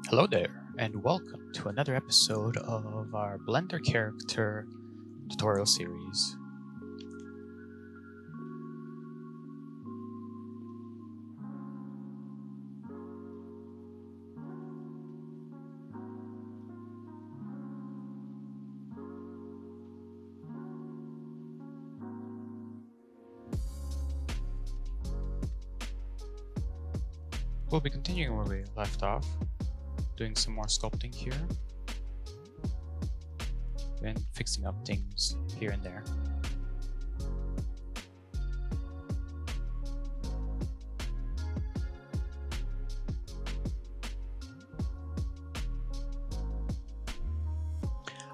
Hello there, and welcome to another episode of our Blender character tutorial series. We'll be continuing where we left off, doing some more sculpting here, and fixing up things here and there.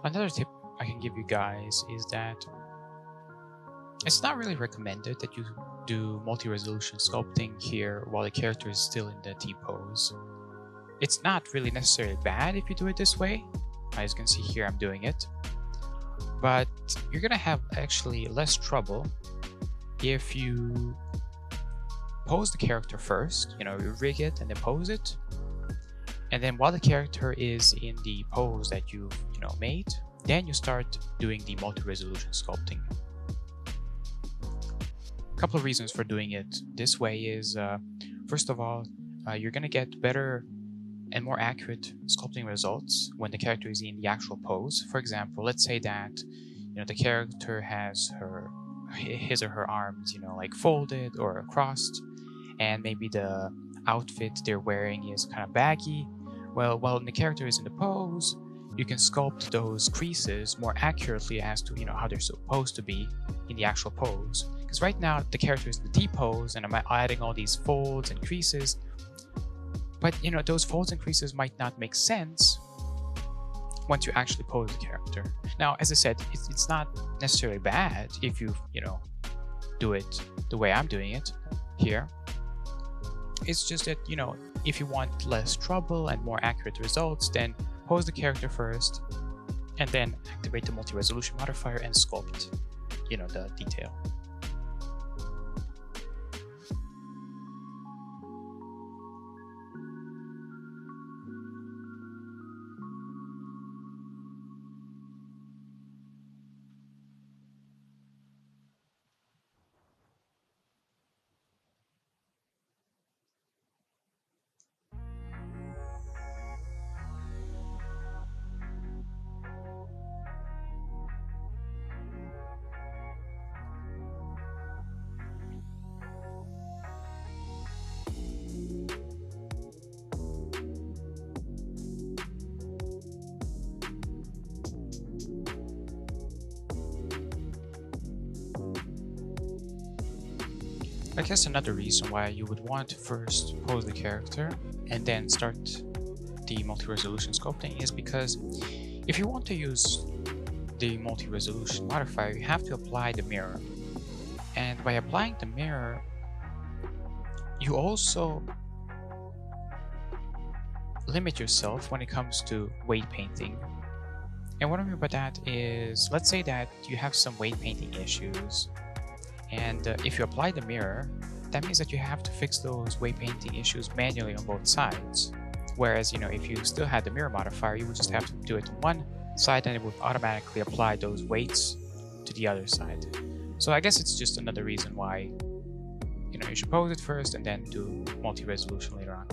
Another tip I can give you guys is that it's not really recommended that you do multi-resolution sculpting here while the character is still in the T-pose. It's not really necessarily bad if you do it this way. As you can see here, I'm doing it. But you're gonna have actually less trouble if you pose the character first, you rig it and then pose it. And then while the character is in the pose that you've made, then you start doing the multi-resolution sculpting. A couple of reasons for doing it this way is, first of all, you're gonna get better and more accurate sculpting results when the character is in the actual pose. For example, let's say that the character has his or her arms like folded or crossed, and maybe the outfit they're wearing is kind of baggy. Well, while the character is in the pose, you can sculpt those creases more accurately as to how they're supposed to be in the actual pose. Because right now the character is in the T pose and I'm adding all these folds and creases, but those folds and creases might not make sense once you actually pose the character. Now, as I said, it's not necessarily bad if you do it the way I'm doing it here. It's just that if you want less trouble and more accurate results, then pose the character first and then activate the multi-resolution modifier and sculpt the detail. I guess another reason why you would want to first pose the character and then start the multi-resolution sculpting is because if you want to use the multi-resolution modifier, you have to apply the mirror. And by applying the mirror, you also limit yourself when it comes to weight painting. And what I mean by that is, let's say that you have some weight painting issues, and if you apply the mirror, that means that you have to fix those weight painting issues manually on both sides. Whereas, if you still had the mirror modifier, you would just have to do it on one side and it would automatically apply those weights to the other side. So I guess it's just another reason why you should pose it first and then do multi-resolution later on.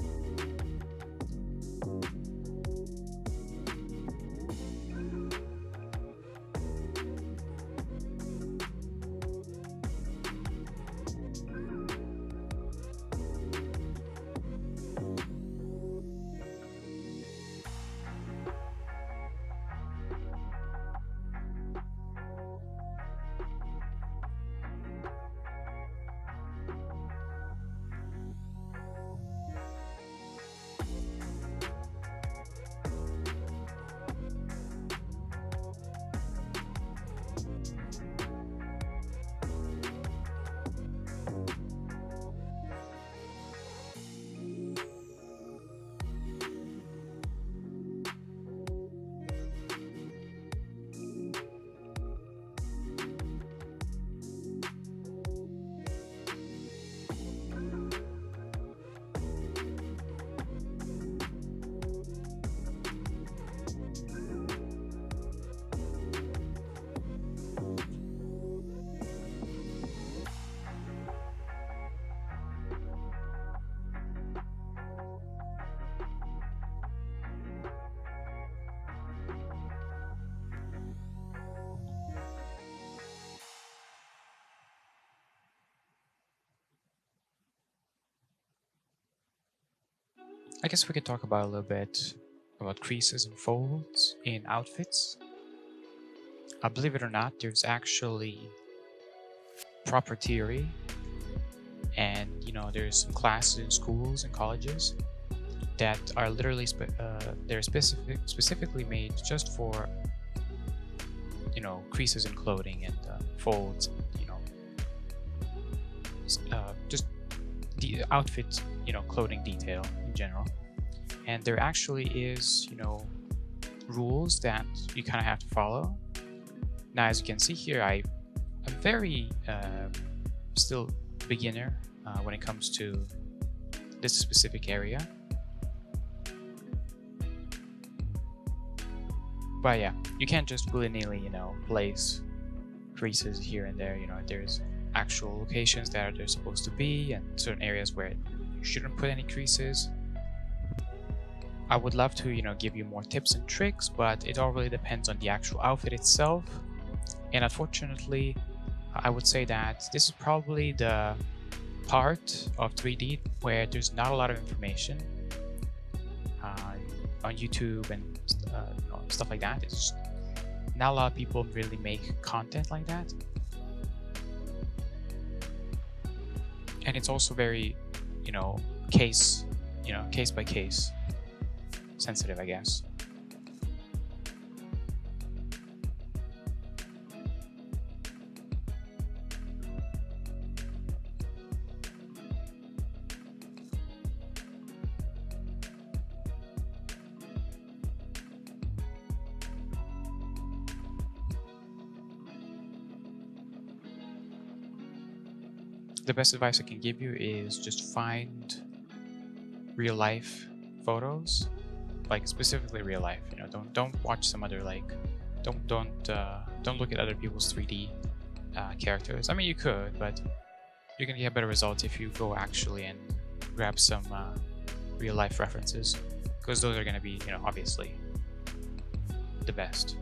I guess we could talk about a little bit about creases and folds in outfits. Believe it or not, there's actually proper theory, and there's some classes in schools and colleges that are literally they're specifically made just for creases in clothing and folds, just the outfit, clothing detail in general. And there actually is rules that you kind of have to follow. Now, as you can see here, I'm very still beginner when it comes to this specific area. But yeah, you can't just willy-nilly, place creases here and there. There's actual locations that they're supposed to be, and certain areas where you shouldn't put any creases. I would love to, give you more tips and tricks, but it all really depends on the actual outfit itself. And unfortunately, I would say that this is probably the part of 3D where there's not a lot of information on YouTube and stuff like that. It's not a lot of people really make content like that, and it's also very case by case sensitive, I guess. The best advice I can give you is just find real life photos, like specifically real life. Don't watch some other don't look at other people's 3D characters. I mean, you could, but you're gonna get better results if you go actually and grab some real life references, because those are gonna be obviously the best.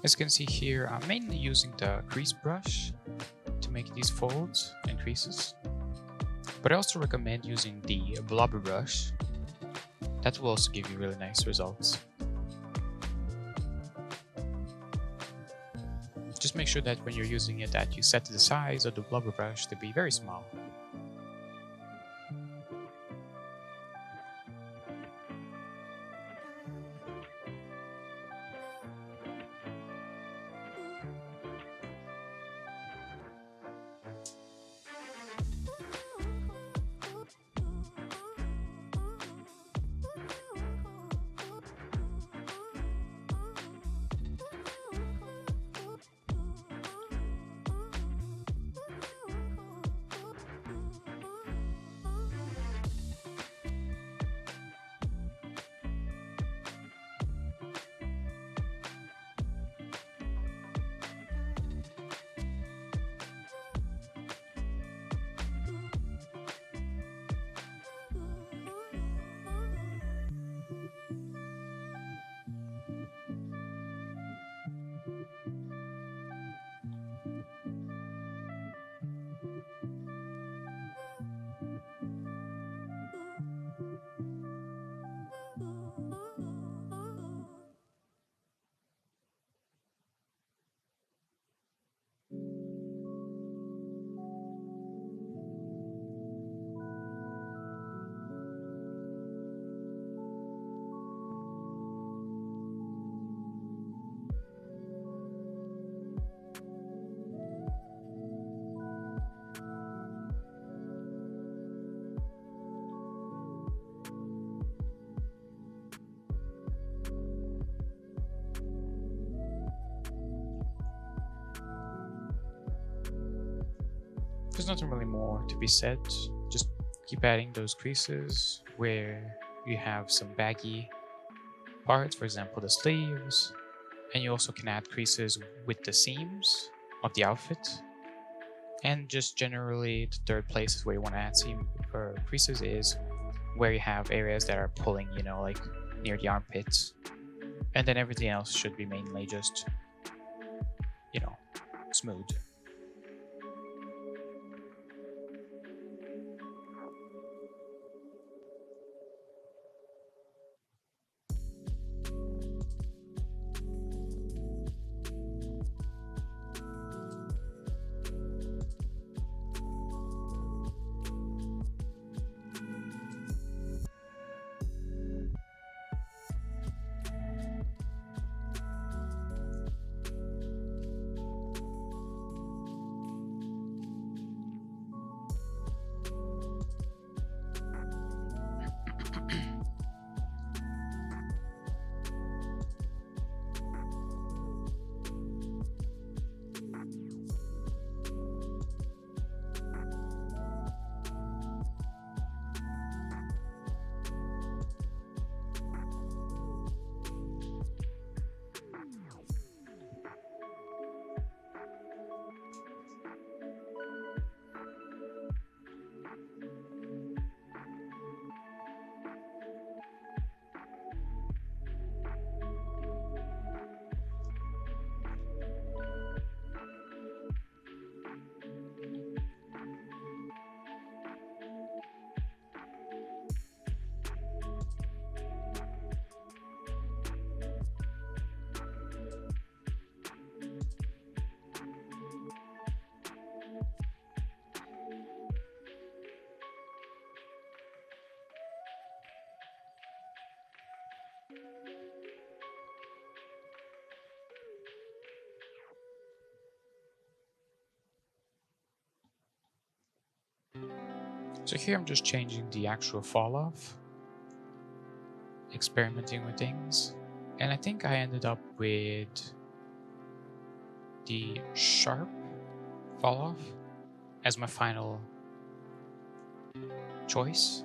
As you can see here, I'm mainly using the crease brush to make these folds and creases, but I also recommend using the blobber brush. That will also give you really nice results. Just make sure that when you're using it that you set the size of the blobber brush to be very small. There's nothing really more to be said. Just keep adding those creases where you have some baggy parts, for example, the sleeves. And you also can add creases with the seams of the outfit. And just generally, the third place where you want to add seam or creases is where you have areas that are pulling, like near the armpits. And then everything else should be mainly just, smooth. So here I'm just changing the actual fall off, experimenting with things, and I think I ended up with the sharp fall off as my final choice.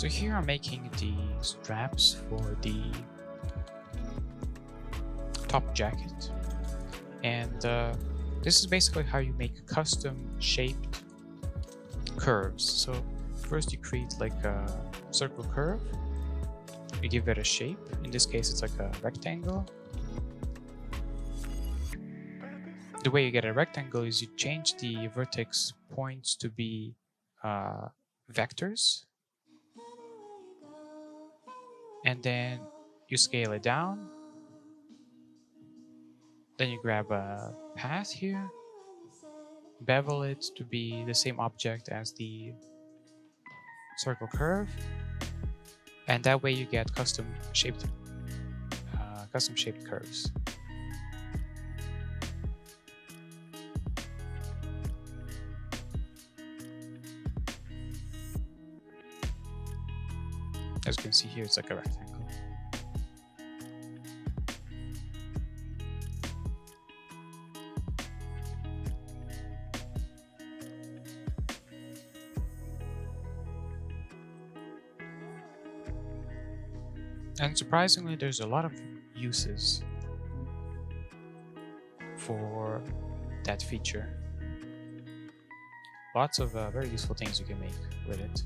So here I'm making the straps for the top jacket, and this is basically how you make custom shaped curves. So first you create like a circle curve, you give it a shape. In this case it's like a rectangle. The way you get a rectangle is you change the vertex points to be vectors, and then you scale it down. Then you grab a path here, bevel it to be the same object as the circle curve, and that way you get custom shaped curves. As you can see here, it's like a rectangle. And surprisingly, there's a lot of uses for that feature. Lots of very useful things you can make with it.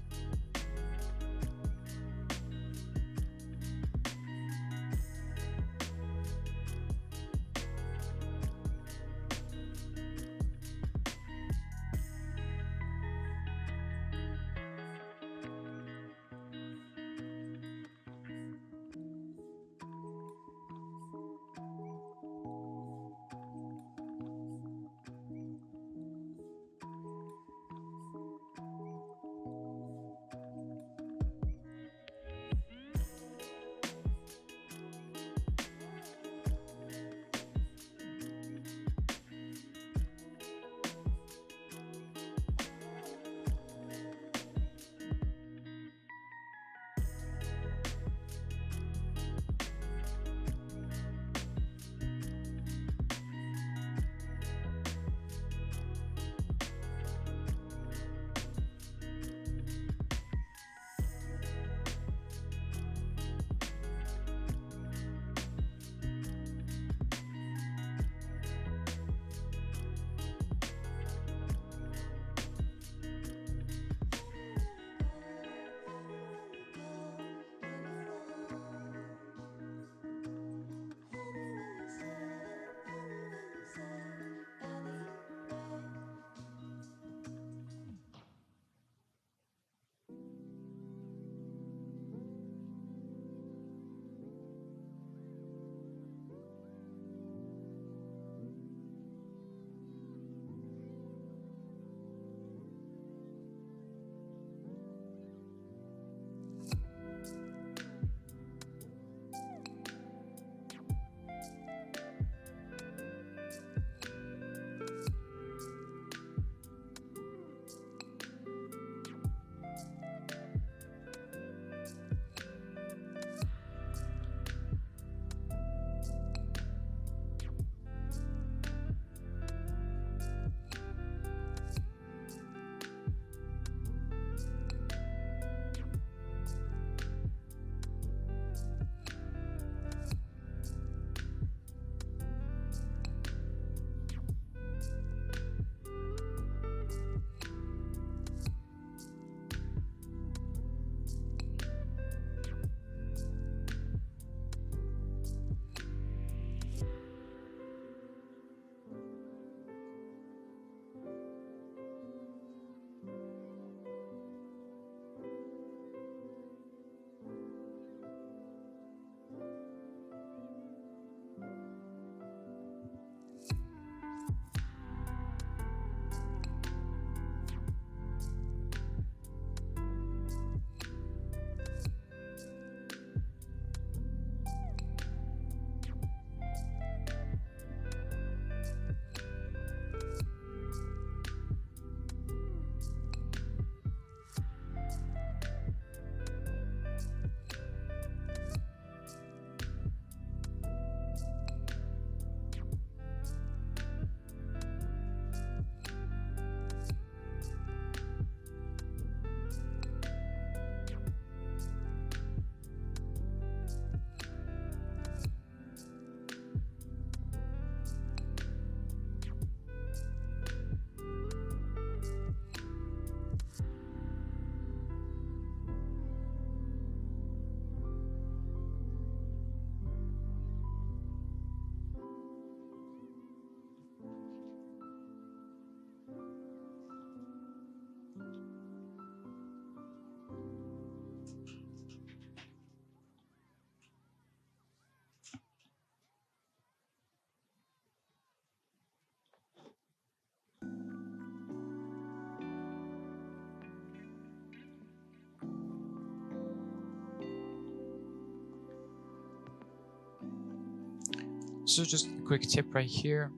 So just a quick tip right here.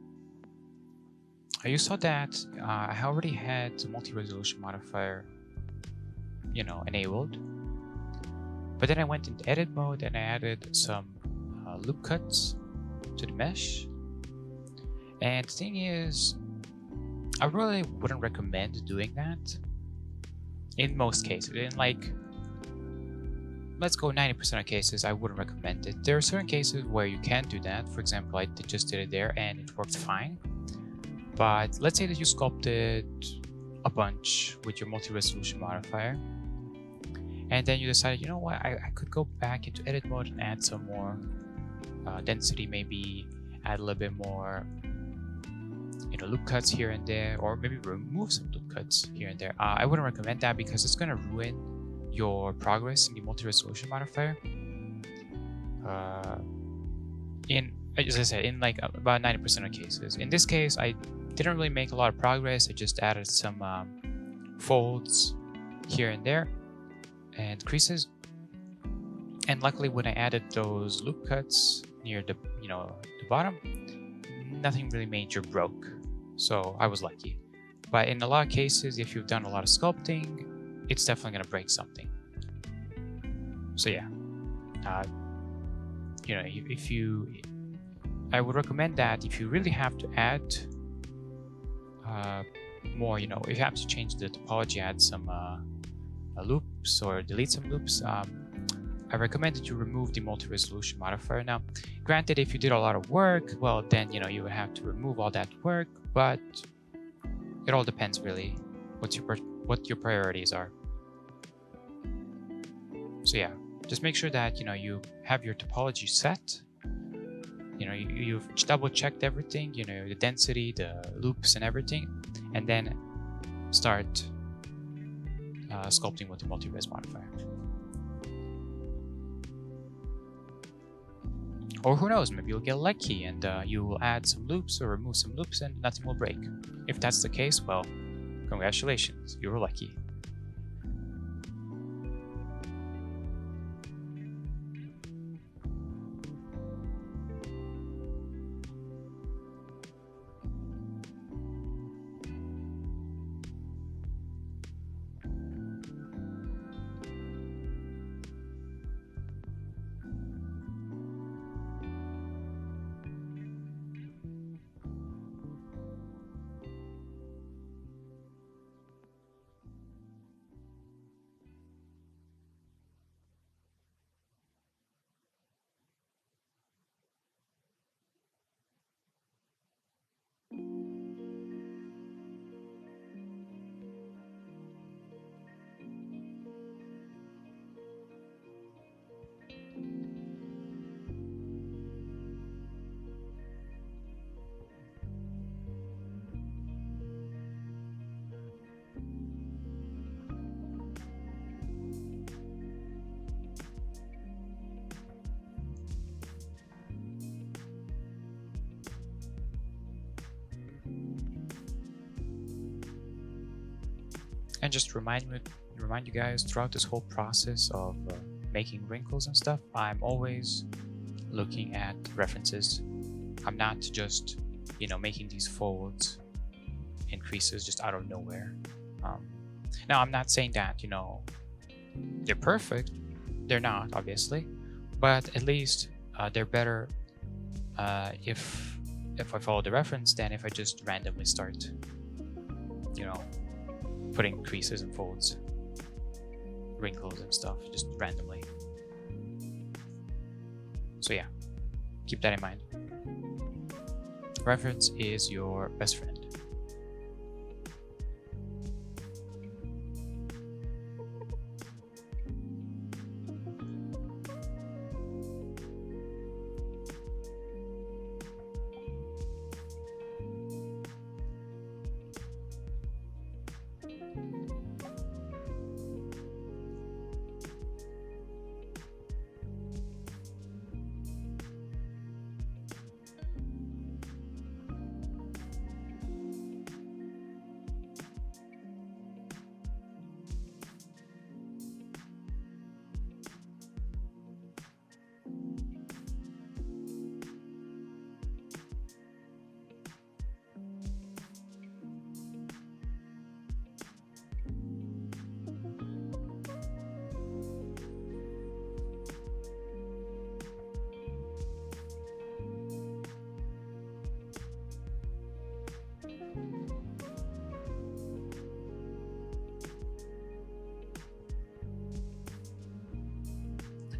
You saw that I already had the multi-resolution modifier, enabled. But then I went into edit mode and I added some loop cuts to the mesh. And the thing is, I really wouldn't recommend doing that in most cases. In let's go 90% of cases, I wouldn't recommend it. There are certain cases where you can do that. For example, I just did it there and it worked fine. But let's say that you sculpted a bunch with your multi-resolution modifier, and then you decided, you know what, I could go back into edit mode and add some more density, maybe add a little bit more loop cuts here and there, or maybe remove some loop cuts here and there. I wouldn't recommend that because it's going to ruin your progress in the multi-resolution modifier. As I said, in about 90% of cases. In this case, I didn't really make a lot of progress. I just added some folds here and there and creases. And luckily, when I added those loop cuts near the bottom, nothing really major broke. So I was lucky. But in a lot of cases, if you've done a lot of sculpting, it's definitely going to break something. So yeah, I would recommend that if you really have to add more, if you have to change the topology, add some loops or delete some loops, I recommend that you remove the multi-resolution modifier. Now, granted, if you did a lot of work, well, then you would have to remove all that work. But it all depends really what your priorities are. So yeah, just make sure that you have your topology set. You've double checked everything. The density, the loops, and everything, and then start sculpting with the multi-res modifier. Or who knows, maybe you'll get lucky and you will add some loops or remove some loops and nothing will break. If that's the case, well, congratulations, you were lucky. And just remind you guys, throughout this whole process of making wrinkles and stuff, I'm always looking at references. I'm not just making these folds and creases just out of nowhere. Now I'm not saying that they're perfect. They're not, obviously, but at least they're better if I follow the reference than if I just randomly start putting creases and folds, wrinkles and stuff just randomly. So yeah, keep that in mind. Reference is your best friend.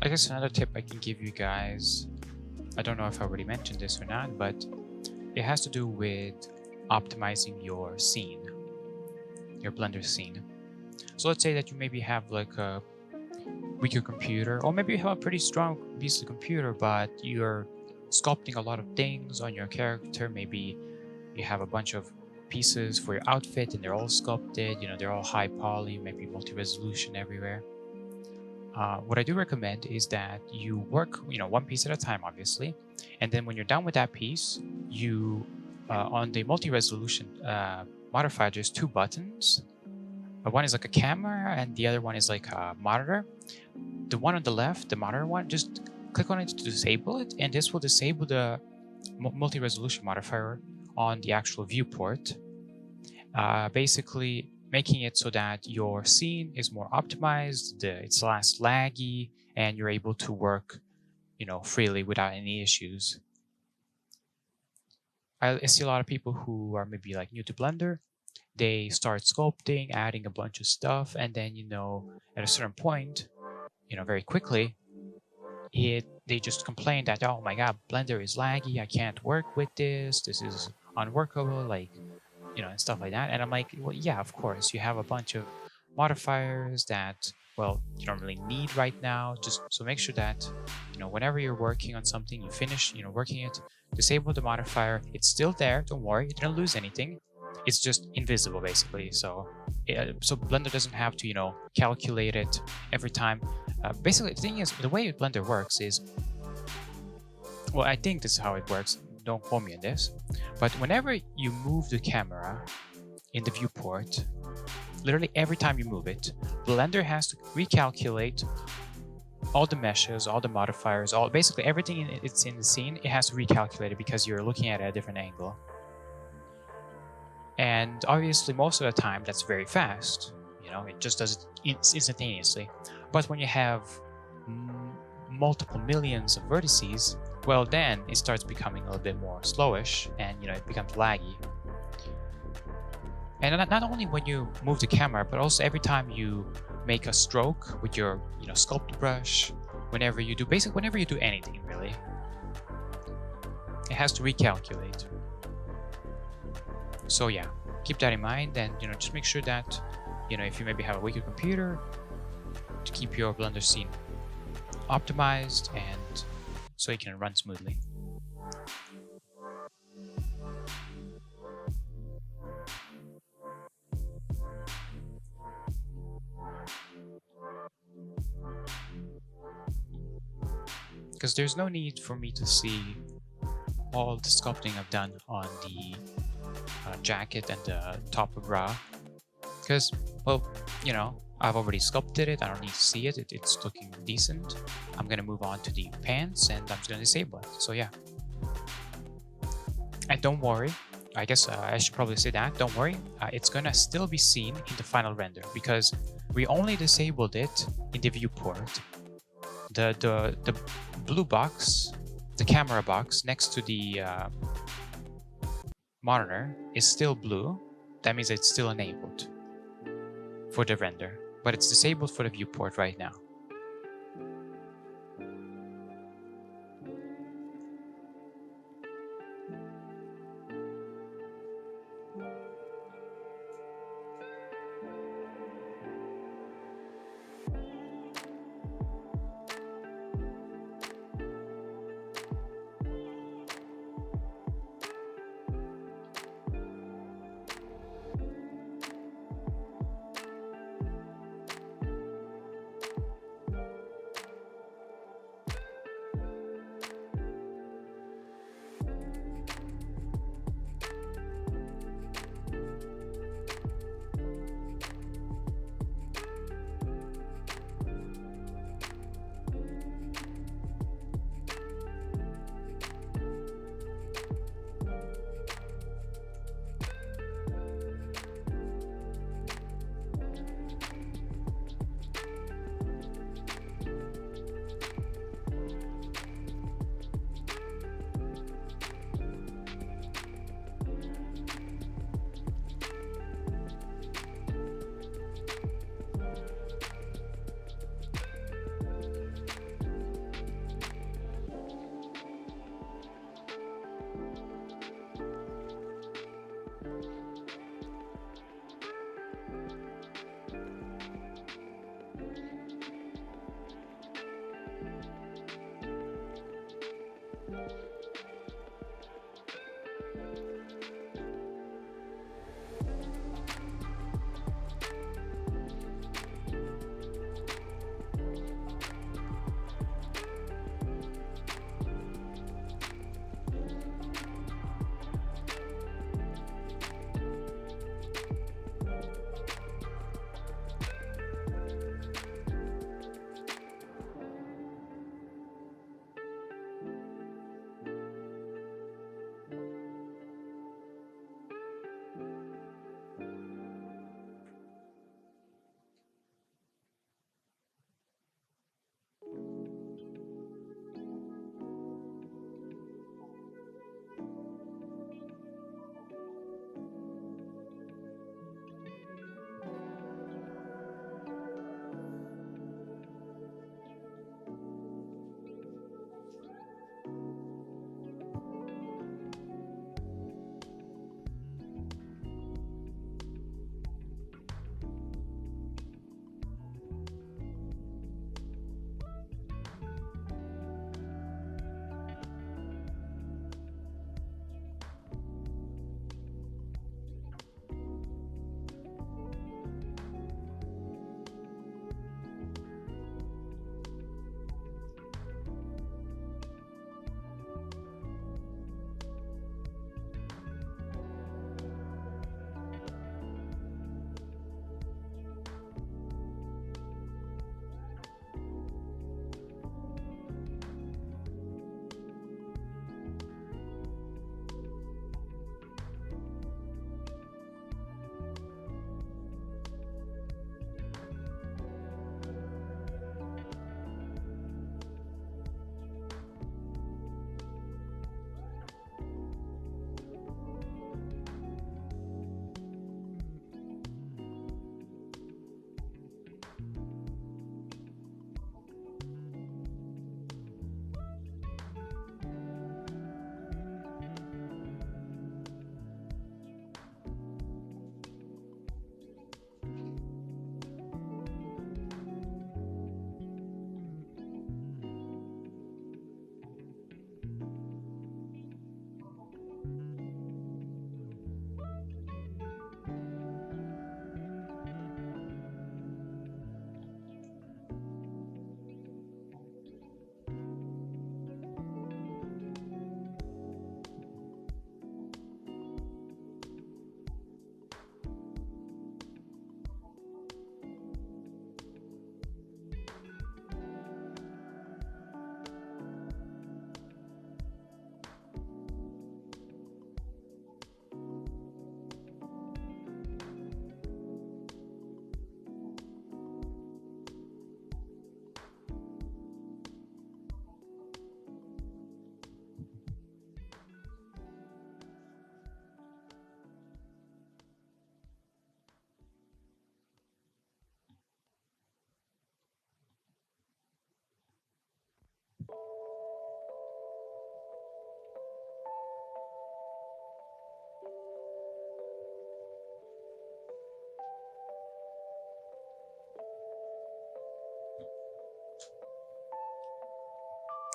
I guess another tip I can give you guys, I don't know if I already mentioned this or not, but it has to do with optimizing your scene, your Blender scene. So let's say that you maybe have like a weaker computer, or maybe you have a pretty strong piece of computer, but you're sculpting a lot of things on your character. Maybe you have a bunch of pieces for your outfit and they're all sculpted, they're all high poly, maybe multi-resolution everywhere. What I do recommend is that you work, one piece at a time, obviously, and then when you're done with that piece, you on the multi-resolution modifier, there's two buttons. One is like a camera, and the other one is like a monitor. The one on the left, the monitor one, just click on it to disable it, and this will disable the multi-resolution modifier on the actual viewport, basically making it so that your scene is more optimized, it's less laggy, and you're able to work, freely without any issues. I see a lot of people who are maybe like new to Blender. They start sculpting, adding a bunch of stuff, and then, at a certain point, very quickly, they just complain that, oh my god, Blender is laggy, I can't work with this is unworkable, like, and stuff like that. And I'm like, well, yeah, of course, you have a bunch of modifiers that, well, you don't really need right now. Just so make sure that, whenever you're working on something, you finish, working it, disable the modifier. It's still there, don't worry, you didn't lose anything. It's just invisible, basically. So Blender doesn't have to, calculate it every time. Basically, the thing is, the way Blender works is, well, I think this is how it works. Don't quote me on this. But whenever you move the camera in the viewport, literally every time you move it, Blender has to recalculate all the meshes, all the modifiers, basically everything it's in the scene, it has to recalculate it because you're looking at it at a different angle. And obviously, most of the time, that's very fast. It just does it instantaneously. But when you have multiple millions of vertices, well, then it starts becoming a little bit more slowish, and it becomes laggy. And not only when you move the camera, but also every time you make a stroke with your sculpt brush, whenever you do anything, really, it has to recalculate. So yeah, keep that in mind, and just make sure that if you maybe have a weaker computer, to keep your Blender scene optimized and so it can run smoothly. Because there's no need for me to see all the sculpting I've done on the jacket and the top of bra, because, well, I've already sculpted it. I don't need to see it. It's looking decent. I'm gonna move on to the pants, and I'm just gonna disable it. So yeah, and don't worry, I guess I should probably say that, don't worry, it's gonna still be seen in the final render because we only disabled it in the viewport. The blue box, the camera box next to the monitor is still blue. That means it's still enabled for the render, but it's disabled for the viewport right now.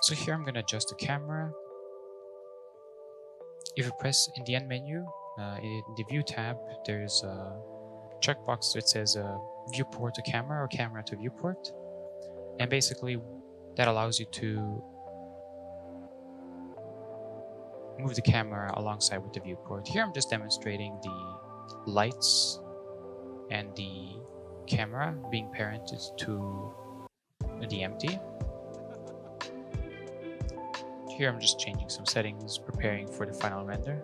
So here I'm going to adjust the camera. If you press in the end menu, in the view tab, there's a checkbox that says viewport to camera or camera to viewport. And basically that allows you to move the camera alongside with the viewport. Here I'm just demonstrating the lights and the camera being parented to the empty. Here I'm just changing some settings, preparing for the final render.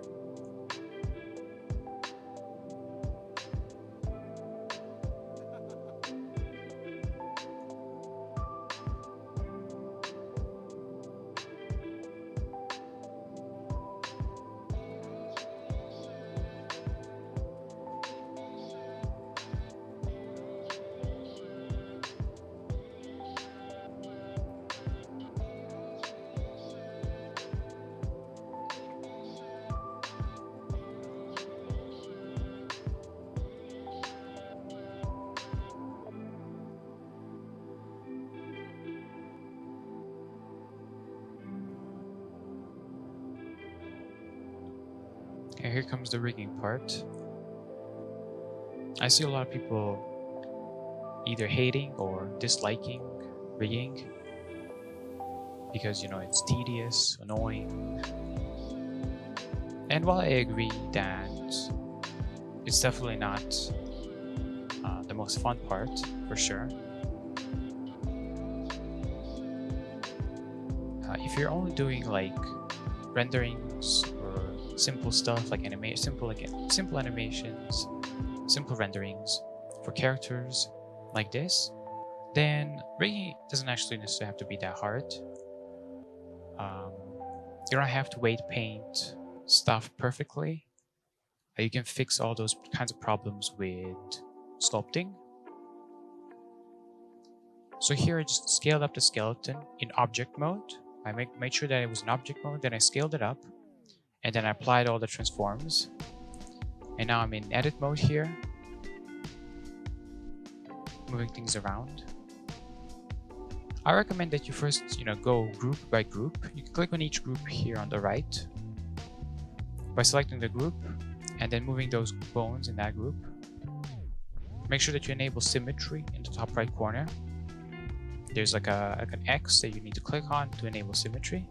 Okay, here comes the rigging part. I see a lot of people either hating or disliking rigging because, you know, it's tedious, annoying. And while I agree that it's definitely not the most fun part, for sure, if you're only doing like renderings or simple stuff like simple animations, simple renderings for characters like this, then rigging doesn't actually necessarily have to be that hard. You don't have to weight paint stuff perfectly. You can fix all those kinds of problems with sculpting. So here I just scaled up the skeleton in object mode. I made sure that it was in object mode, then I scaled it up, and then I applied all the transforms. And now I'm in edit mode here, moving things around. I recommend that you first, go group by group. You can click on each group here on the right by selecting the group and then moving those bones in that group. Make sure that you enable symmetry in the top right corner. There's like an X that you need to click on to enable symmetry.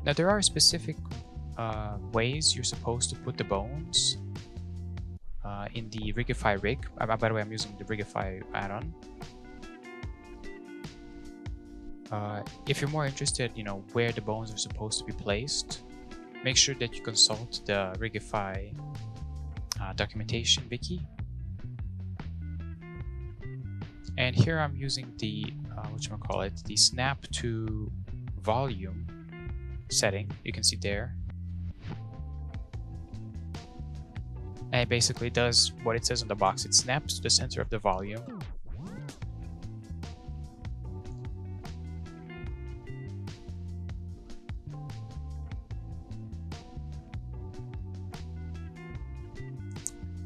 Now there are specific ways you're supposed to put the bones in the Rigify rig. By the way, I'm using the Rigify add-on. If you're more interested, where the bones are supposed to be placed, make sure that you consult the Rigify documentation wiki. And here I'm using the the snap to volume setting. You can see there. And it basically does what it says on the box. It snaps to the center of the volume.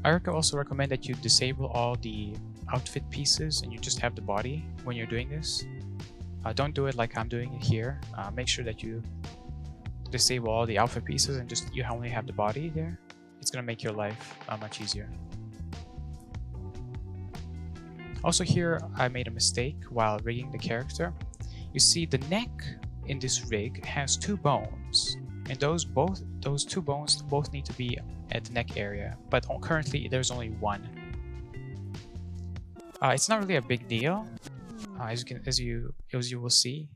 I also recommend that you disable all the outfit pieces and you just have the body when you're doing this. Don't do it like I'm doing it here. Make sure that you disable all the outfit pieces and you only have the body there. It's gonna make your life much easier. Also here, I made a mistake while rigging the character. You see the neck in this rig has two bones, and those two bones both need to be at the neck area, but currently there's only one. It's not really a big deal, as you will see,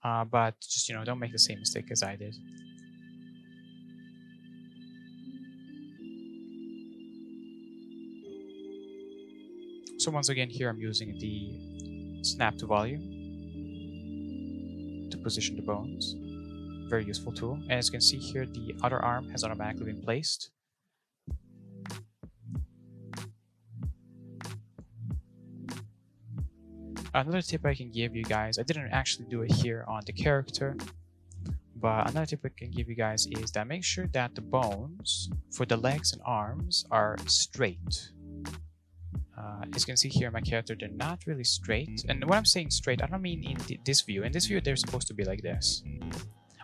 but just don't make the same mistake as I did. So once again, here I'm using the snap to volume to position the bones. Very useful tool. And as you can see here, the other arm has automatically been placed. Another tip I can give you guys, I didn't actually do it here on the character, but another tip I can give you guys is that make sure that the bones for the legs and arms are straight. As you can see here, my character, they're not really straight. And when I'm saying straight, I don't mean in this view. In this view, they're supposed to be like this.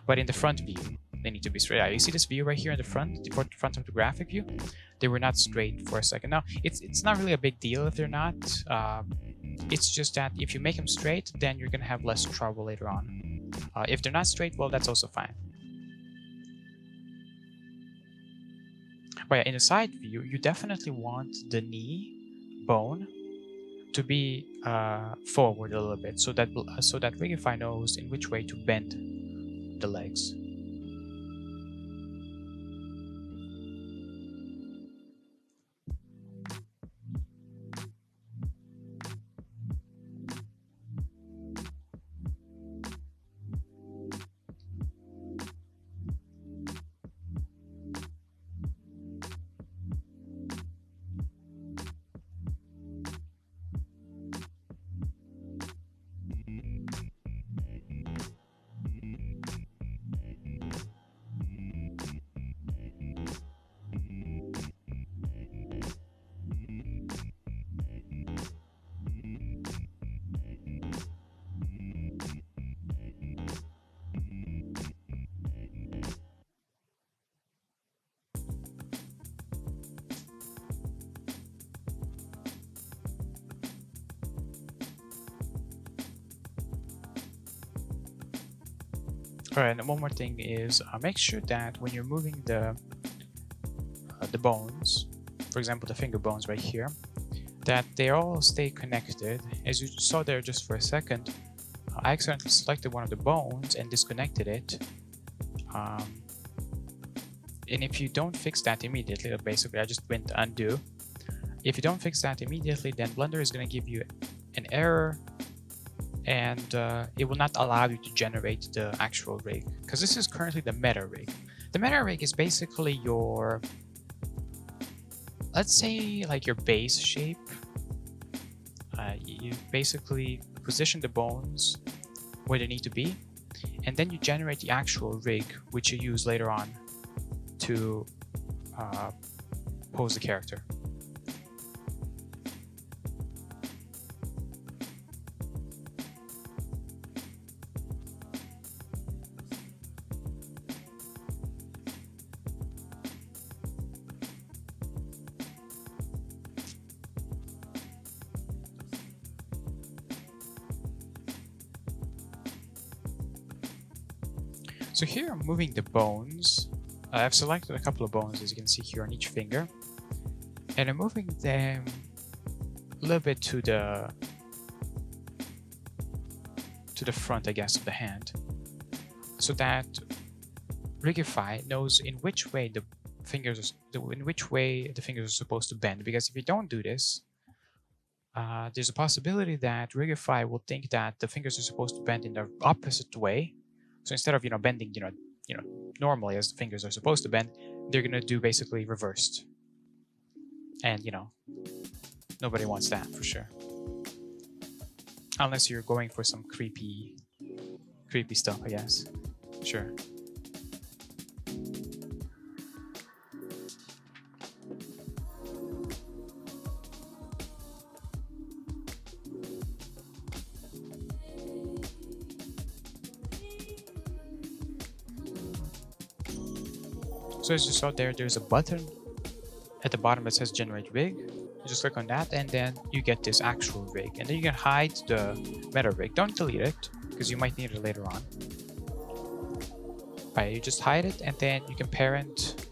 But in the front view, they need to be straight. You see this view right here in the front of the graphic view? They were not straight for a second. Now, it's not really a big deal if they're not. It's just that if you make them straight, then you're going to have less trouble later on. If they're not straight, well, that's also fine. But yeah, in the side view, you definitely want the knee bone to be forward a little bit, so that Rigify knows in which way to bend the legs. Alright, and one more thing is make sure that when you're moving the bones, for example the finger bones right here, that they all stay connected. As you saw there just for a second, I accidentally selected one of the bones and disconnected it. And if you don't fix that immediately, basically I just went undo. If you don't fix that immediately, then Blender is going to give you an error, and it will not allow you to generate the actual rig, because this is currently the meta rig. The meta rig is basically your, let's say, like your base shape. You basically position the bones where they need to be, and then you generate the actual rig, which you use later on to pose the character. So here I'm moving the bones. I've selected a couple of bones, as you can see here on each finger, and I'm moving them a little bit to the front, I guess, of the hand, so that Rigify knows in which way the fingers are supposed to bend. Because if you don't do this, there's a possibility that Rigify will think that the fingers are supposed to bend in the opposite way. So instead of bending normally as the fingers are supposed to bend, they're gonna do basically reversed. And nobody wants that for sure. Unless you're going for some creepy stuff, I guess. Sure. So as you saw there's a button at the bottom that says generate rig. You just click on that, and then you get this actual rig, and then you can hide the meta rig. Don't delete it, because you might need it later on. Alright, you just hide it, and then you can parent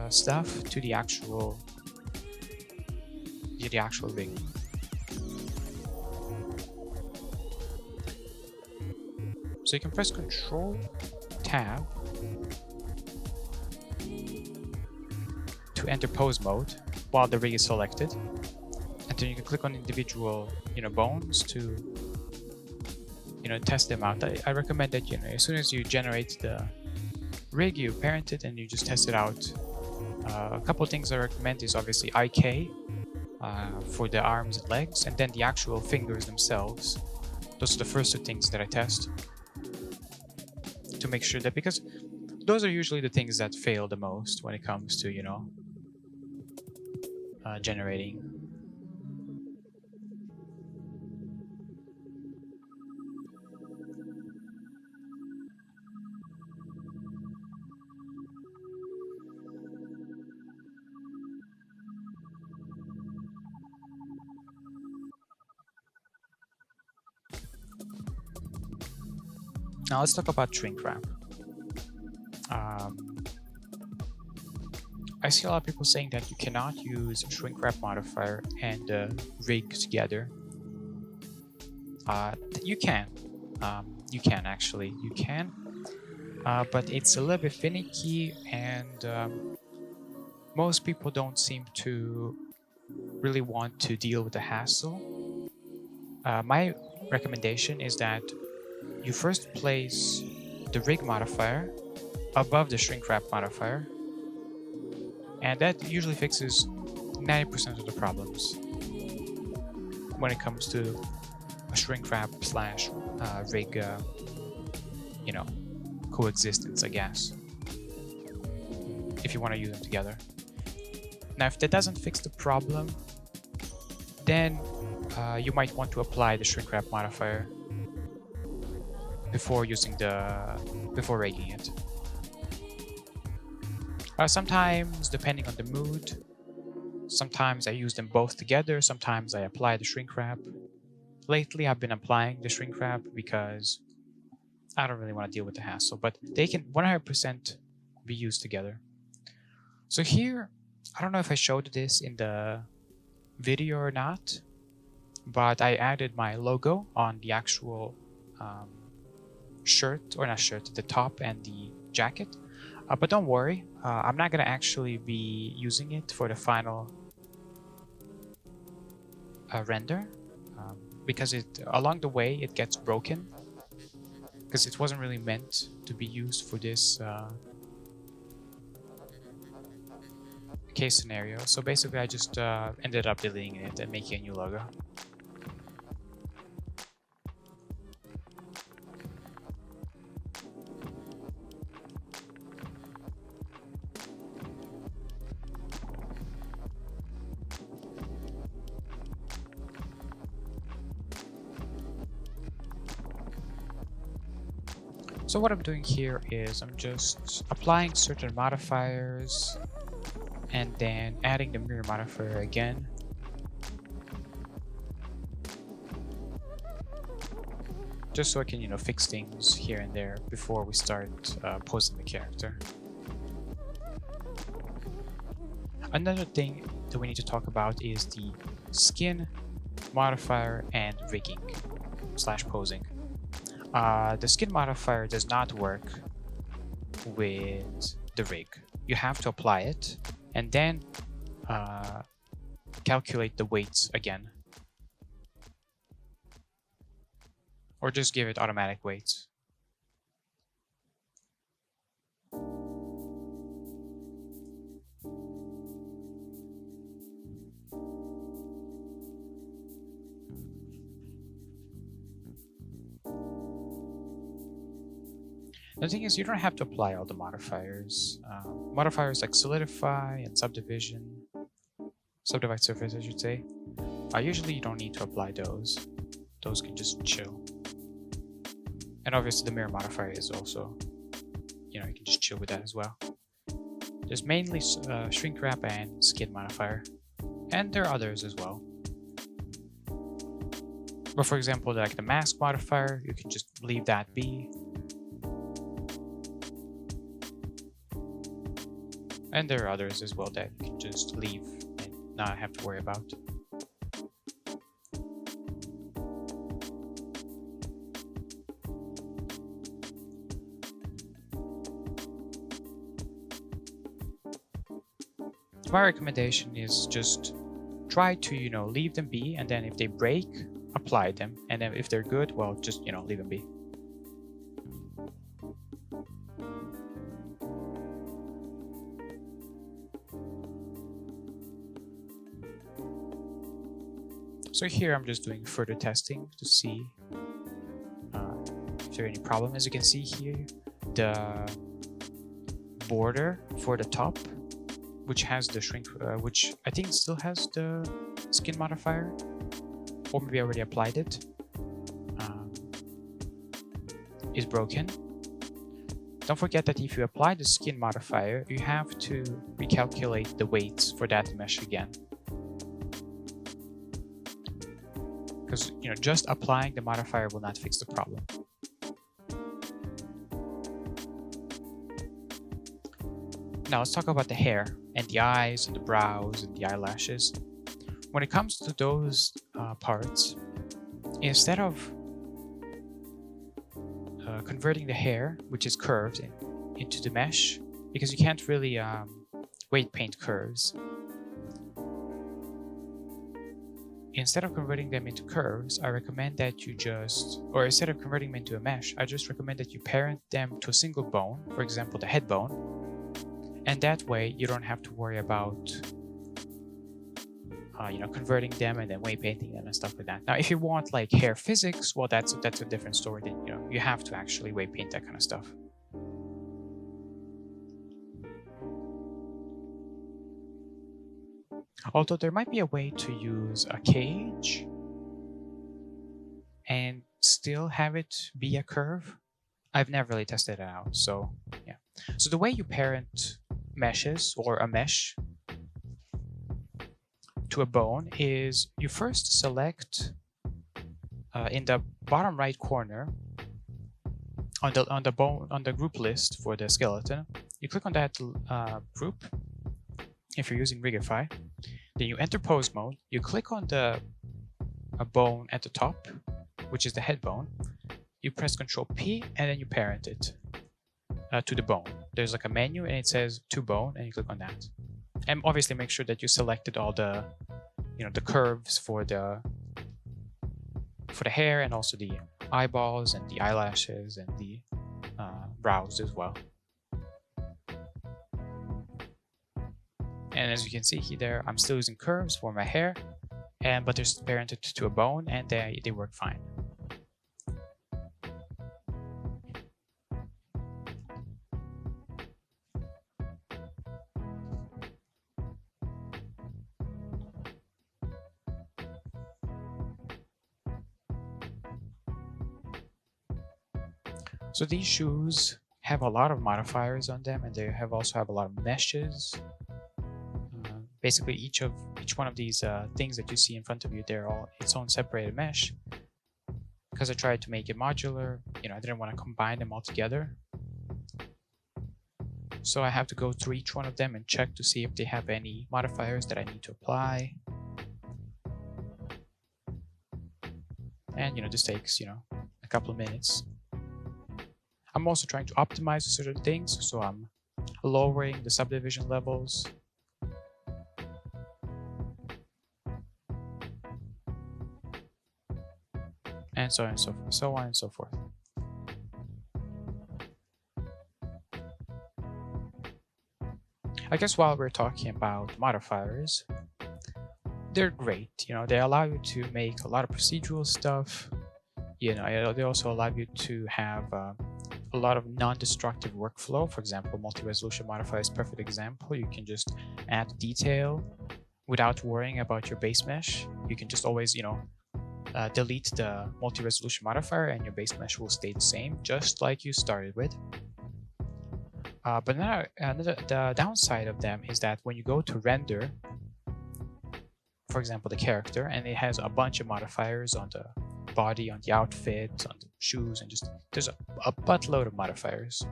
stuff to the actual rig. So you can press Control Tab to enter pose mode while the rig is selected, and then you can click on individual bones to test them out. I recommend that as soon as you generate the rig, you parent it and you just test it out. A couple of things I recommend is obviously IK for the arms and legs, and then the actual fingers themselves. Those are the first two things that I test to make sure that, because those are usually the things that fail the most when it comes to generating. Now let's talk about shrink wrap. I see a lot of people saying that you cannot use shrink wrap modifier and rig together. You can. You can actually. You can. But it's a little bit finicky, and most people don't seem to really want to deal with the hassle. My recommendation is that you first place the rig modifier above the shrink wrap modifier, and that usually fixes 90% of the problems when it comes to a shrink wrap slash rig, coexistence, I guess, if you want to use them together. Now, if that doesn't fix the problem, then you might want to apply the shrink wrap modifier before rigging it. Sometimes, depending on the mood, sometimes I use them both together, sometimes I apply the shrink wrap. Lately, I've been applying the shrink wrap because I don't really want to deal with the hassle, but they can 100% be used together. So here, I don't know if I showed this in the video or not, but I added my logo on the actual the top and the jacket. But don't worry, I'm not going to actually be using it for the final render because along the way it gets broken because it wasn't really meant to be used for this case scenario. So basically I just ended up deleting it and making a new logo. So what I'm doing here is I'm just applying certain modifiers and then adding the mirror modifier again. Just so I can, fix things here and there before we start posing the character. Another thing that we need to talk about is the skin modifier and rigging / posing. The skin modifier does not work with the rig. You have to apply it and then calculate the weights again. Or just give it automatic weights. The thing is, you don't have to apply all the modifiers. Modifiers like solidify and subdivide surface, I should say. Usually you don't need to apply those. Those can just chill. And obviously the mirror modifier is also, you can just chill with that as well. There's mainly shrink wrap and skin modifier. And there are others as well. But for example, like the mask modifier, you can just leave that be. And there are others as well that you can just leave and not have to worry about. My recommendation is just try to, leave them be, and then if they break, apply them. And then if they're good, well, just, leave them be. So here I'm just doing further testing to see if there are any problem. As you can see here, the border for the top which has the shrink, which I think still has the skin modifier, or maybe I already applied it, is broken. Don't forget that if you apply the skin modifier, you have to recalculate the weights for that mesh again. Because just applying the modifier will not fix the problem. Now let's talk about the hair and the eyes and the brows and the eyelashes. When it comes to those parts, instead of converting the hair, which is curved, into the mesh, because you can't really weight paint curves. Instead of converting them into curves, I recommend that you or instead of converting them into a mesh, I just recommend that you parent them to a single bone, for example, the head bone, and that way you don't have to worry about converting them and then weight painting them and stuff like that. Now, if you want like hair physics, well, that's a different story. Then you have to actually weight paint that kind of stuff. Although there might be a way to use a cage and still have it be a curve. I've never really tested it out, so yeah. So the way you parent meshes or a mesh to a bone is you first select in the bottom right corner on the group list for the skeleton. You click on that group if you're using Rigify. Then you enter pose mode. You click on a bone at the top, which is the head bone. You press Ctrl P and then you parent it to the bone. There's like a menu and it says to bone, and you click on that. And obviously make sure that you selected all the the curves for the hair, and also the eyeballs and the eyelashes and the brows as well. And as you can see here, I'm still using curves for my hair, but they're parented to a bone, and they work fine. So these shoes have a lot of modifiers on them, and they also have a lot of meshes. Basically, each one of these things that you see in front of you, they're all its own separated mesh. Because I tried to make it modular, I didn't want to combine them all together. So I have to go through each one of them and check to see if they have any modifiers that I need to apply. And this takes a couple of minutes. I'm also trying to optimize certain things, so I'm lowering the subdivision levels. And so on and so forth. I guess while we're talking about modifiers, they're great. They allow you to make a lot of procedural stuff. They also allow you to have a lot of non-destructive workflow. For example, multi-resolution modifier is a perfect example. You can just add detail without worrying about your base mesh. You can just always, delete the multi-resolution modifier and your base mesh will stay the same, just like you started with. But now, the downside of them is that when you go to render, for example, the character, and it has a bunch of modifiers on the body, on the outfit, on the shoes, and there's a buttload of modifiers.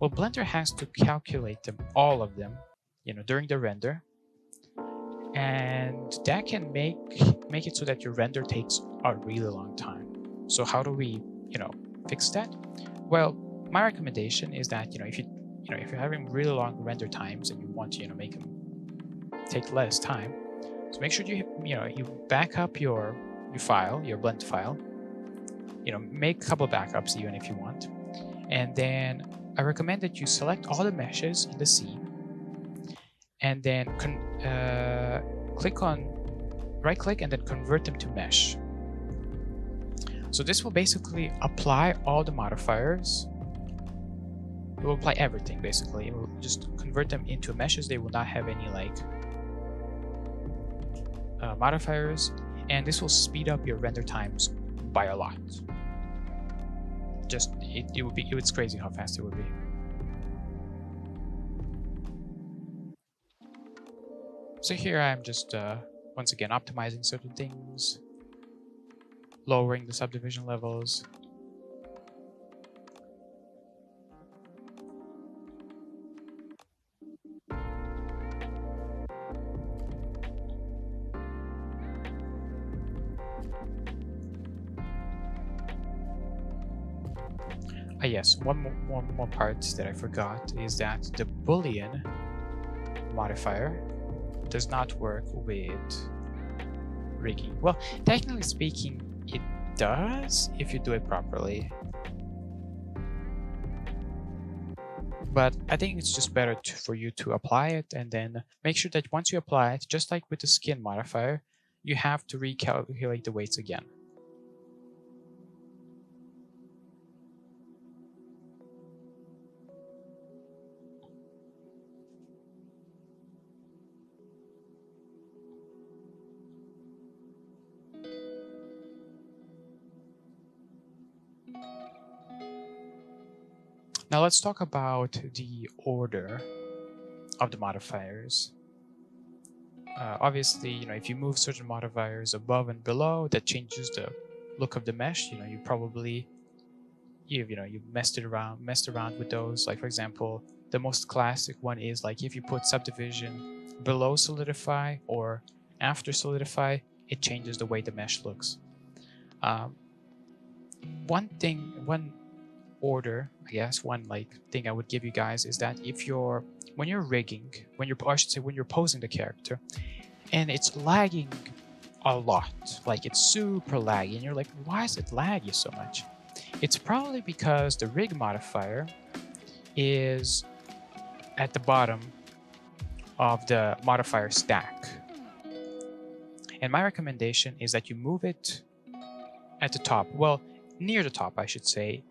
Well, Blender has to calculate them, all of them, during the render, and that can make it so that your render takes a really long time. So how do we, fix that? Well, my recommendation is that if you're having really long render times and you want to make them take less time, so make sure you back up your file, your blend file. Make a couple of backups even if you want, and then I recommend that you select all the meshes in the scene, and then right click and then convert them to mesh. So this will basically apply all the modifiers it will apply everything basically. It will just convert them into meshes. They will not have any like modifiers, and this will speed up your render times by a lot. Just it's crazy how fast it would be. So here I'm just once again optimizing certain things, lowering the subdivision levels. Yes, one more part that I forgot is that the Boolean modifier does not work with rigging. Well, technically speaking, it does if you do it properly. But I think it's just better for you to apply it and then make sure that once you apply it, just like with the skin modifier, you have to recalculate the weights again. Now let's talk about the order of the modifiers. Obviously, if you move certain modifiers above and below, that changes the look of the mesh. You probably you've messed around with those. Like for example, the most classic one is like if you put subdivision below solidify or after solidify, it changes the way the mesh looks. One order, I guess, one thing I would give you guys is that when you're rigging, when you're posing the character, and it's lagging a lot, like it's super laggy, and you're like, why is it laggy so much? It's probably because the rig modifier is at the bottom of the modifier stack. And my recommendation is that you move it at the top, well, near the top, I should say.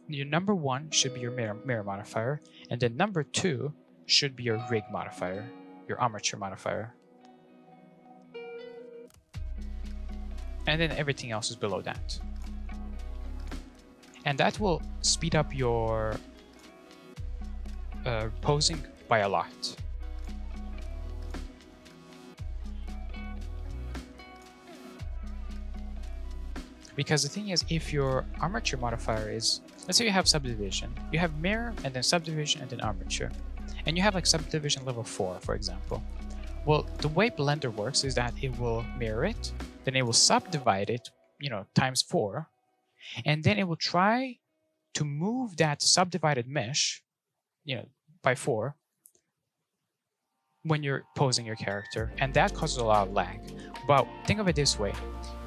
Your number 1 should be your mirror modifier, and then number 2 should be your rig modifier, your armature modifier. And then everything else is below that. And that will speed up your posing by a lot. Because the thing is, if your armature modifier is, let's say you have subdivision, you have mirror and then subdivision and then armature, and you have like subdivision level 4, for example. Well, the way Blender works is that it will mirror it, then it will subdivide it, times 4, and then it will try to move that subdivided mesh, by 4 when you're posing your character, and that causes a lot of lag. But think of it this way: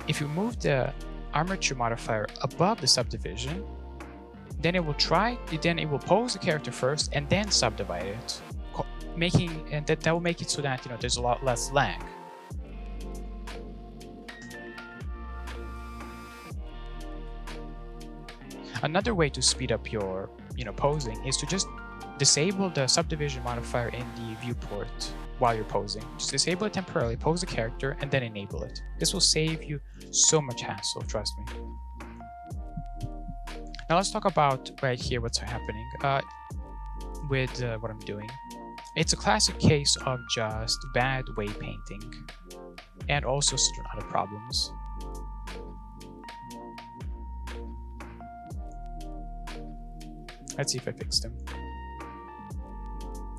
if you move the armature modifier above the subdivision, then it will pose the character first and then subdivide it, that will make it so that there's a lot less lag. Another way to speed up your posing is to just disable the subdivision modifier in the viewport while you're posing. Just disable it temporarily, pose the character, and then enable it. This will save you so much hassle, trust me. Now let's talk about right here what's happening with what I'm doing. It's a classic case of just bad weight painting and also certain other problems. Let's see if I fix them.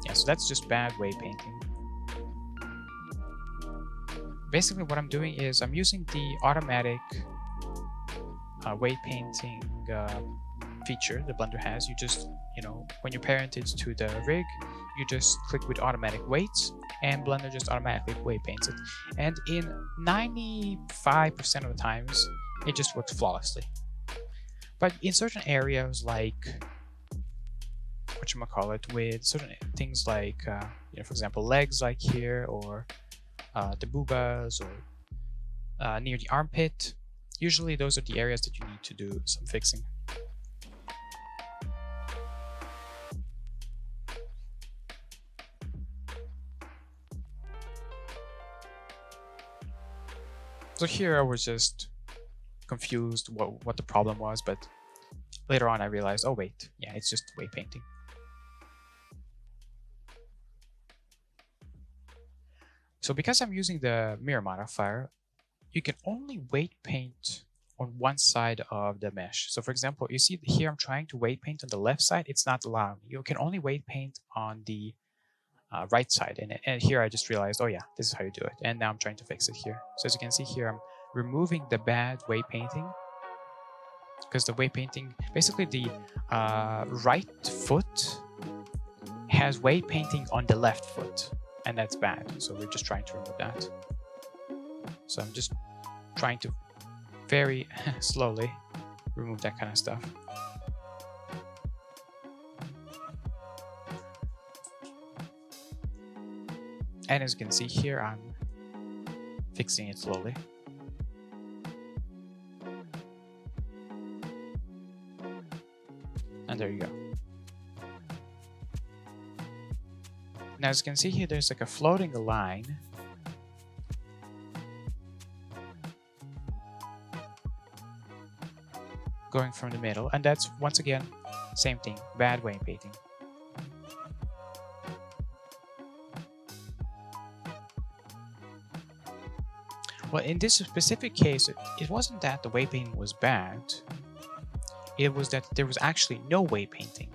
Yeah, so that's just bad weight painting. Basically what I'm doing is I'm using the automatic weight painting feature that Blender has. You just, when you parent it to the rig, you just click with automatic weights and Blender just automatically weight paints it. And in 95% of the times, it just works flawlessly. But in certain areas like, with certain things like, for example, legs like here, or the boobas, or near the armpit, usually those are the areas that you need to do some fixing. So here I was just confused what the problem was, but later on I realized, oh wait, yeah, it's just weight painting. So because I'm using the mirror modifier, you can only weight paint on one side of the mesh. So for example, you see here I'm trying to weight paint on the left side, it's not allowing. You can only weight paint on the right side. And here I just realized, oh yeah, this is how you do it. And now I'm trying to fix it here. So as you can see here, I'm removing the bad weight painting, because the weight painting, basically the right foot has weight painting on the left foot, and that's bad. So we're just trying to remove that. So I'm just trying to very slowly remove that kind of stuff. And as you can see here, I'm fixing it slowly. And there you go. Now as you can see here, there's like a floating line. Going from the middle, and that's once again, same thing, bad weight painting. Well, in this specific case, it wasn't that the weight painting was bad. It was that there was actually no weight painting.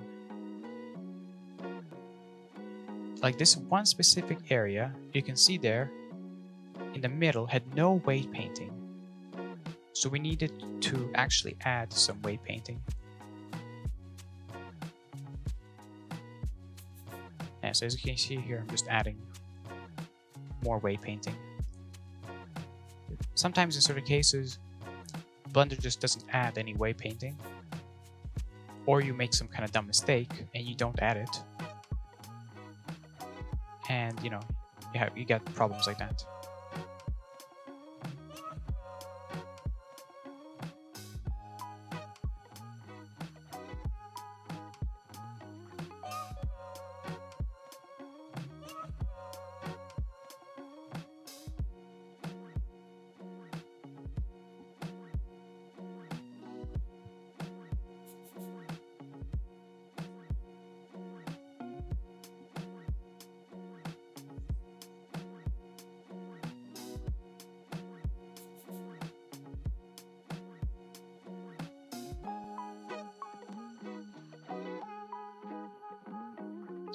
Like this one specific area, you can see there, in the middle, had no weight painting. So we needed to actually add some weight painting. And so as you can see here, I'm just adding more weight painting. Sometimes in certain cases, Blender just doesn't add any weight painting, or you make some kind of dumb mistake and you don't add it, and you know, you got problems like that.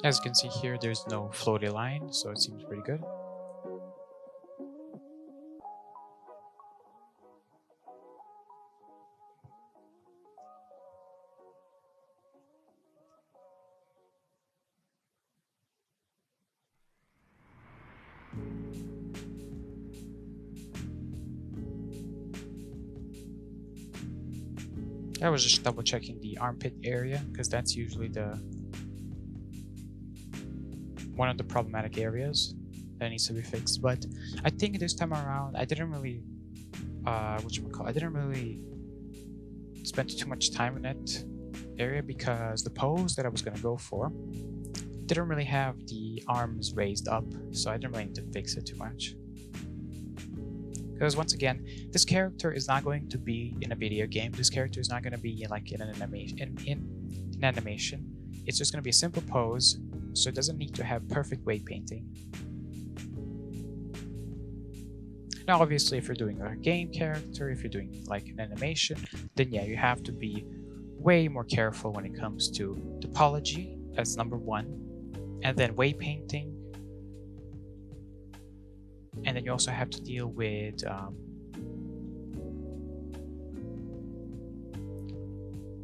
As you can see here, there's no floaty line, so it seems pretty good. I was just double checking the armpit area, because that's usually one of the problematic areas that needs to be fixed. But I think this time around I didn't really I didn't really spend too much time in that area, because the pose that I was going to go for didn't really have the arms raised up, so I didn't really need to fix it too much. Because once again, this character is not going to be in a video game. This character is not going to be like in an animation. It's just going to be a simple pose, so it doesn't need to have perfect weight painting. Now obviously, if you're doing a game character, if you're doing like an animation, then yeah, you have to be way more careful when it comes to topology. That's number one. And then weight painting. And then you also have to deal with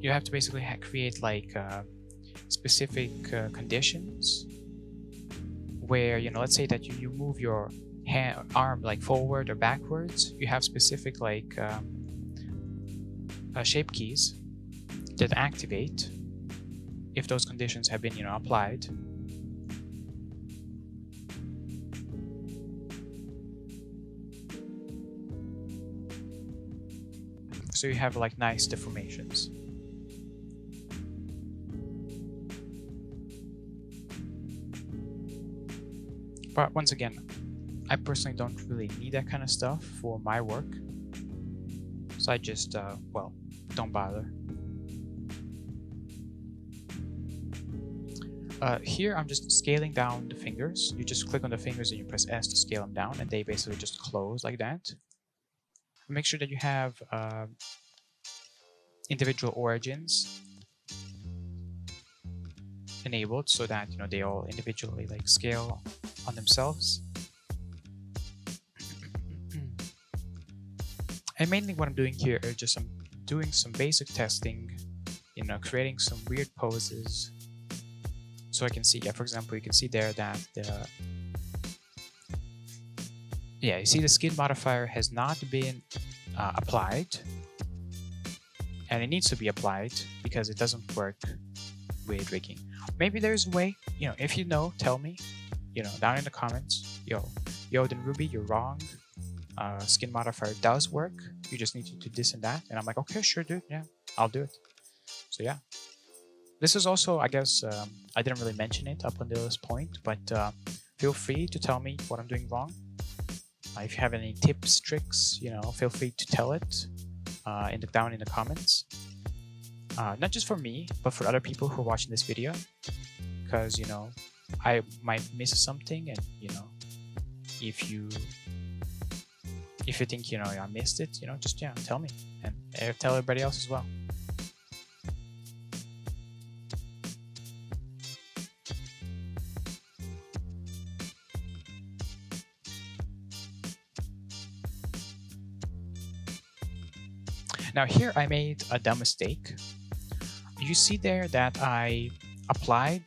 you have to basically create like specific conditions where, you know, let's say that you move your arm like forward or backwards. You have specific like shape keys that activate if those conditions have been, you know, applied. So you have like nice deformations. But once again, I personally don't really need that kind of stuff for my work. So I just, well, don't bother. Here I'm just scaling down the fingers. You just click on the fingers and you press S to scale them down, and they basically just close like that. Make sure that you have individual origins enabled so that they all individually like scale on themselves. And mainly what I'm doing here is just I'm doing some basic testing, creating some weird poses. So I can see, for example, you can see there that you see the skin modifier has not been applied, and it needs to be applied because it doesn't work with rigging. Maybe there's a way, if you know, tell me, down in the comments. Yo, denRubi, you're wrong. Skin modifier does work. You just need to do this and that. And I'm like, okay, sure, dude. Yeah, I'll do it. So yeah. This is also, I guess, I didn't really mention it up until this point, but feel free to tell me what I'm doing wrong. If you have any tips, tricks, feel free to tell it down in the comments. Not just for me, but for other people who are watching this video, because I might miss something, and if you think I missed it, just tell me, and tell everybody else as well. Now here I made a dumb mistake. You see there that I applied,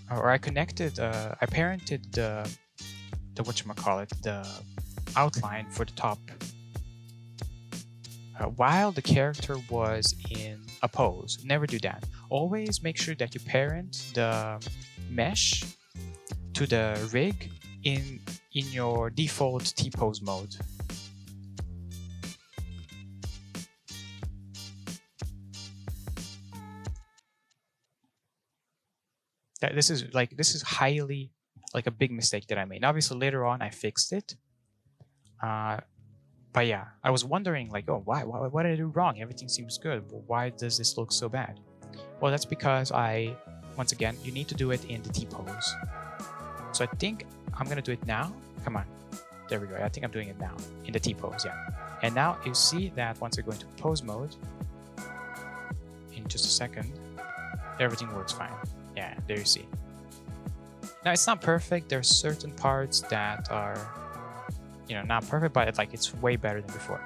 or I connected, I parented the outline for the top while the character was in a pose. Never do that. Always make sure that you parent the mesh to the rig in your default T-pose mode. This is highly like a big mistake that I made. Obviously later on I fixed it, but yeah, I was wondering like, oh, why what did I do wrong? Everything seems good. Well, why does this look so bad? Well, that's because once again, you need to do it in the T-pose. So I think I'm gonna do it now. Come on, there we go. I think I'm doing it now in the T-pose. Yeah, and now you see that once I go into pose mode in just a second, everything works fine. Yeah, there you see. Now it's not perfect. There are certain parts that are, not perfect, but it's way better than before.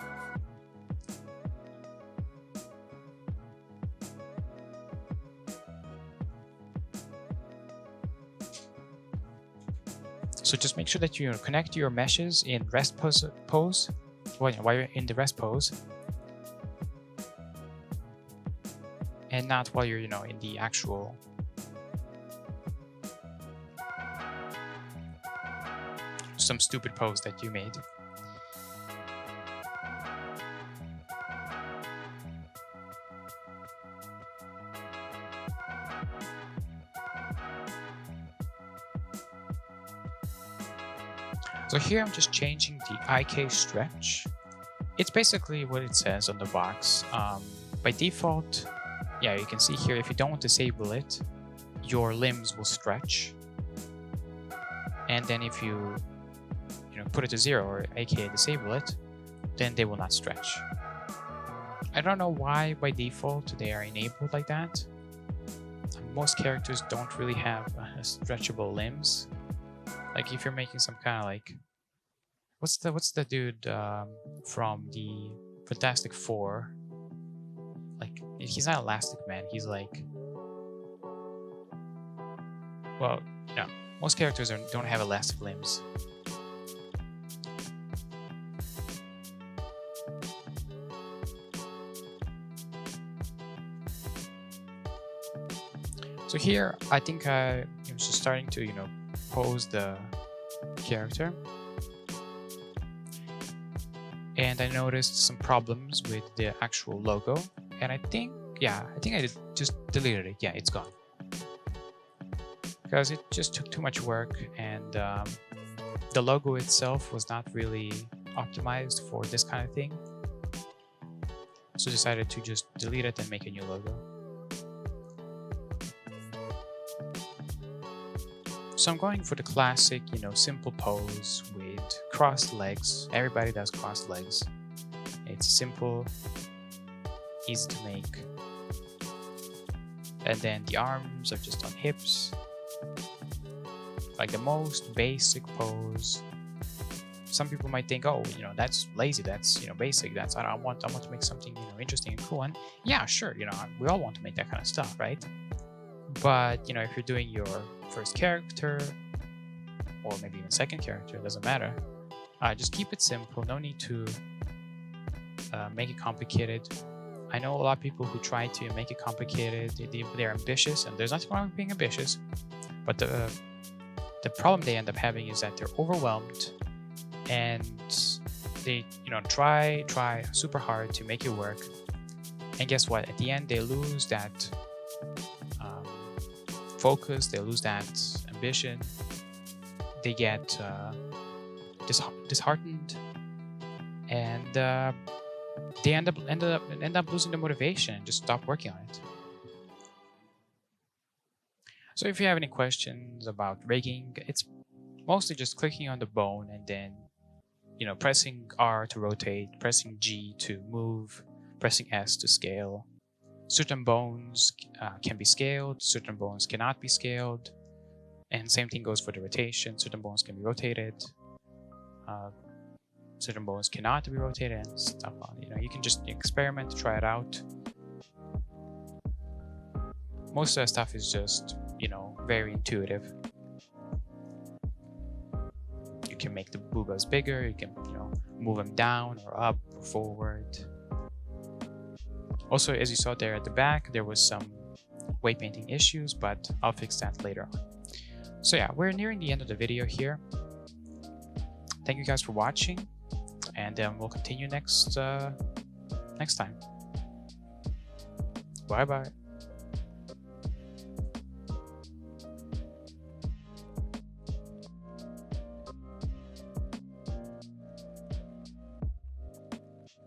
So just make sure that you connect your meshes in rest pose while you're in the rest pose, and not while you're in the actual some stupid pose that you made. So here I'm just changing the IK stretch. It's basically what it says on the box. By default, yeah, you can see here, if you don't disable it, your limbs will stretch. And then if you put it to 0, or aka disable it, then they will not stretch. I don't know why by default they are enabled like that. Most characters don't really have stretchable limbs. Like if you're making some kind of like, what's the dude from the Fantastic Four? Like he's not Elastic Man. He's like, well, most characters don't have elastic limbs. So here, I think I'm just starting to, pose the character. And I noticed some problems with the actual logo. And I think I just deleted it. Yeah, it's gone. Because it just took too much work, and and the logo itself was not really optimized for this kind of thing, so decided to just delete it and make a new logo. So I'm going for the classic, simple pose with crossed legs. Everybody does crossed legs. It's simple, easy to make. And then the arms are just on hips. Like the most basic pose. Some people might think, oh, that's lazy, that's basic, that's I want to make something interesting and cool. And yeah, sure, we all want to make that kind of stuff, right? But if you're doing your first character or maybe even second character, it doesn't matter. Just keep it simple. No need to make it complicated. I know a lot of people who try to make it complicated. They're ambitious, and there's nothing wrong with being ambitious. But the problem they end up having is that they're overwhelmed, and they try super hard to make it work. And guess what? At the end, they lose that focus. They lose that ambition. They get disheartened, and they end up losing the motivation and just stop working on it. So if you have any questions about rigging, it's mostly just clicking on the bone and then pressing R to rotate, pressing G to move, pressing S to scale. Certain bones can be scaled, certain bones cannot be scaled, and same thing goes for the rotation. Certain bones can be rotated, certain bones cannot be rotated, and stuff. You can just experiment, try it out. Most of that stuff is just very intuitive. You can make the boobas bigger, you can move them down or up or forward. Also, as you saw there at the back, there was some weight painting issues, but I'll fix that later on. So yeah, we're nearing the end of the video here. Thank you guys for watching, and we'll continue next time. Bye bye.